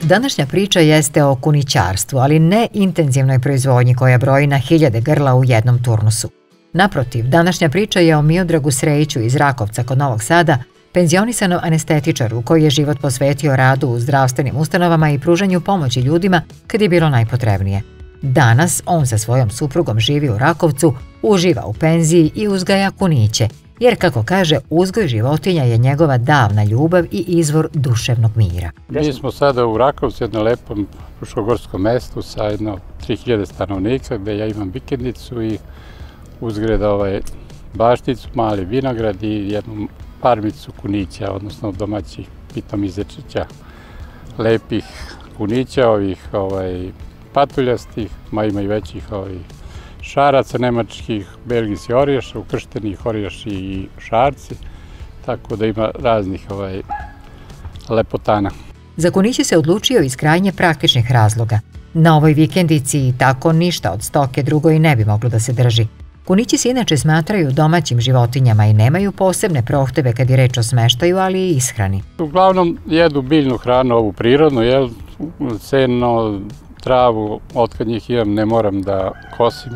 Današnja priča jeste o kunićarstvu, ali ne intenzivnoj proizvodnji koja broji na hiljade grla u jednom turnusu. Naprotiv, današnja priča je o Miodragu Srejiću iz Rakovca kod Novog Sada, penzionisanom anestetičaru koji je život posvetio radu u zdravstvenim ustanovama i pružanju pomoći ljudima kad je bilo najpotrebnije. Danas on sa svojom suprugom živi u Rakovcu, uživa u penziji i uzgaja kuniće, jer kako kaže, uzgoj životinja je njegova davna ljubav i izvor duševnog mira. Mi smo sada u Rakovcu, jednom lepom fruškogorskom mestu sa jedno 3000 stanovnika, gde ja imam vikendicu i uzgred bašticu, mali vinograd i jednu farmicu kunića, odnosno domaćih pitom zečića, lepih kunića, ovih patuljastih, ima i većih šaraca nemačkih, belgijskih orijaša, ukrštenih orijaši i šarci, tako da ima raznih lepotana. Za kuniće se odlučio iz krajnje praktičnih razloga. Na ovoj vikendici tako ništa od stoke drugo i ne bi moglo da se drži. Kunići se inače smatraju domaćim životinjama i nemaju posebne prohteve kad je reč o smeštaju, ali i ishrani. Uglavnom jedu biljnu hranu, ovu prirodnu, seno, travu, otkad njih imam ne moram da kosim,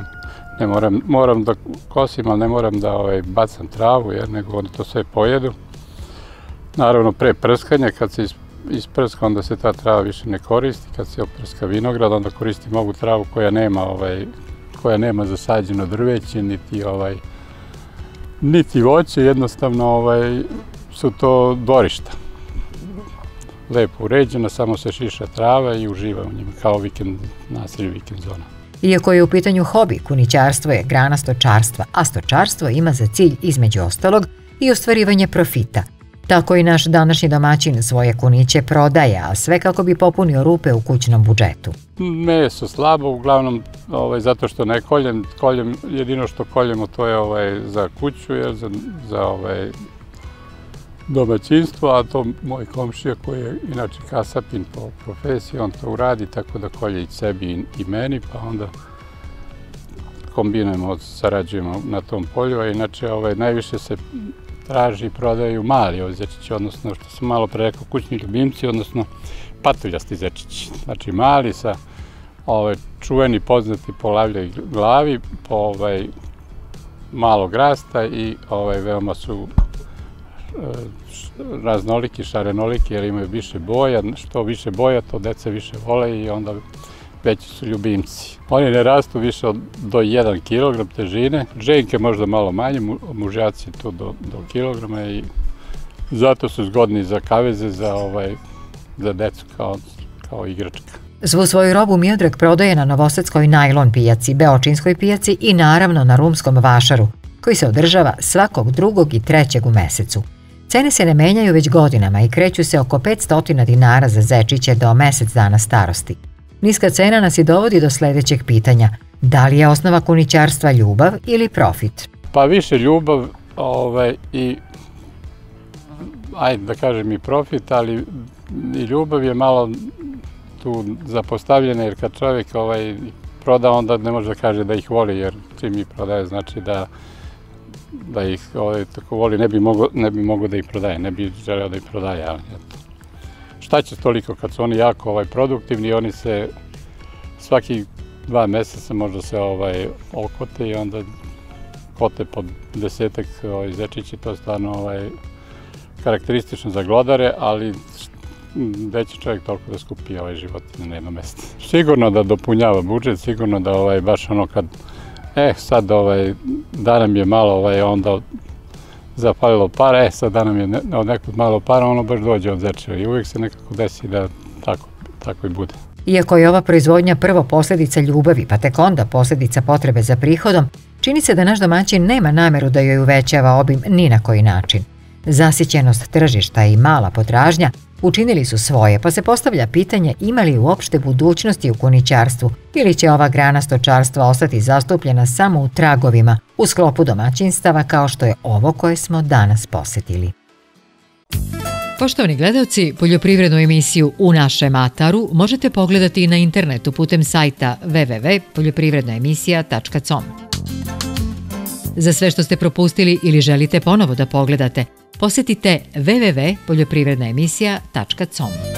moram da kosim, ali ne moram da bacam travu, nego oni to sve pojedu. Naravno, pre prskanja, kad se isprska, onda se ta trava više ne koristi, kad se oprska vinograd, onda koristim ovu travu koja nema zasađeno drveće, niti voće, jednostavno su to dvorišta. Lepo uređena, samo se šiša trava i uživa u njima, kao naselje vikend zona. Iako je u pitanju hobi, kunićarstvo je grana stočarstva, a stočarstvo ima za cilj, između ostalog, i ostvarivanje profita. Tako i naš današnji domaćin svoje kuniće prodaje, a sve kako bi popunio rupe u kućnom budžetu. Meso slabo, uglavnom zato što ne koljem, jedino što koljemo to je za kuću, za domaćinstvo, a to moj komšija koji je inače kasapin po profesiji, on to uradi tako da kolje i sebi i meni, pa onda kombinujemo, sarađujemo na tom polju, a inače najviše se traži i prodaju mali zečići, odnosno što sam malo pre rekao, kućni ljubimci, odnosno patuljasti zečići. Znači mali sa čuveni poznati po lavljoj glavi, po malog rasta i veoma su raznoliki, šarenoliki, jer imaju više boja. Što više boja, to deca više vole i onda veći su ljubimci. Oni ne rastu više do 1 kilogram težine, ženke možda malo manje, mužjaci tu do kilograma i zato su zgodni za kaveze, za decu kao igračka. Svu svoju robu Miodrag prodaje na novosadskoj najlon pijaci, beočinskoj pijaci i naravno na rumskom vašaru, koji se održava svakog 2. i 3. u mesecu. Cene se ne menjaju već godinama i kreću se oko 500 dinara za zečiće do mesec dana starosti. Niska cena nas i dovodi do sledećeg pitanja. Da li je osnova kunićarstva ljubav ili profit? Pa više ljubav i, ajde da kažem i profit, ali i ljubav je malo tu zapostavljena, jer kad čovjek proda, onda ne može da kaže da ih voli, jer čim ih prodaje znači da ih tako voli, ne bi mogao da ih prodaje, ne bi želeo da ih prodaje, ali šta će toliko kad su oni jako produktivni, oni se svaki 2 meseca možda se okote i onda kote po 10-ak zečići, to je stvarno karakteristično za glodare, ali gde će čovjek toliko da skupi životinje na jedno mesto. Sigurno da dopunjava budžet, sigurno da baš ono kad sad da nam je malo onda zapalilo para, sad da nam je od nekog malo para, ono baš dođe od zečiva i uvijek se nekako desi da tako i bude. Iako je ova proizvodnja prvo posljedica ljubavi, pa tek onda posljedica potrebe za prihodom, čini se da naš domaćin nema nameru da joj uvećava obim ni na koji način. Zasićenost tržišta i mala potražnja učinili su svoje, pa se postavlja pitanje ima li uopšte budućnosti u kunićarstvu ili će ova grana stočarstva ostati zastupljena samo u tragovima u sklopu domaćinstava kao što je ovo koje smo danas posetili. Poštovani gledalci, poljoprivrednu emisiju U našem ataru možete pogledati na internetu putem sajta www.poljoprivrednaemisija.com. Za sve što ste propustili ili želite ponovo da pogledate, posetite www.poljoprivrednaemisija.com.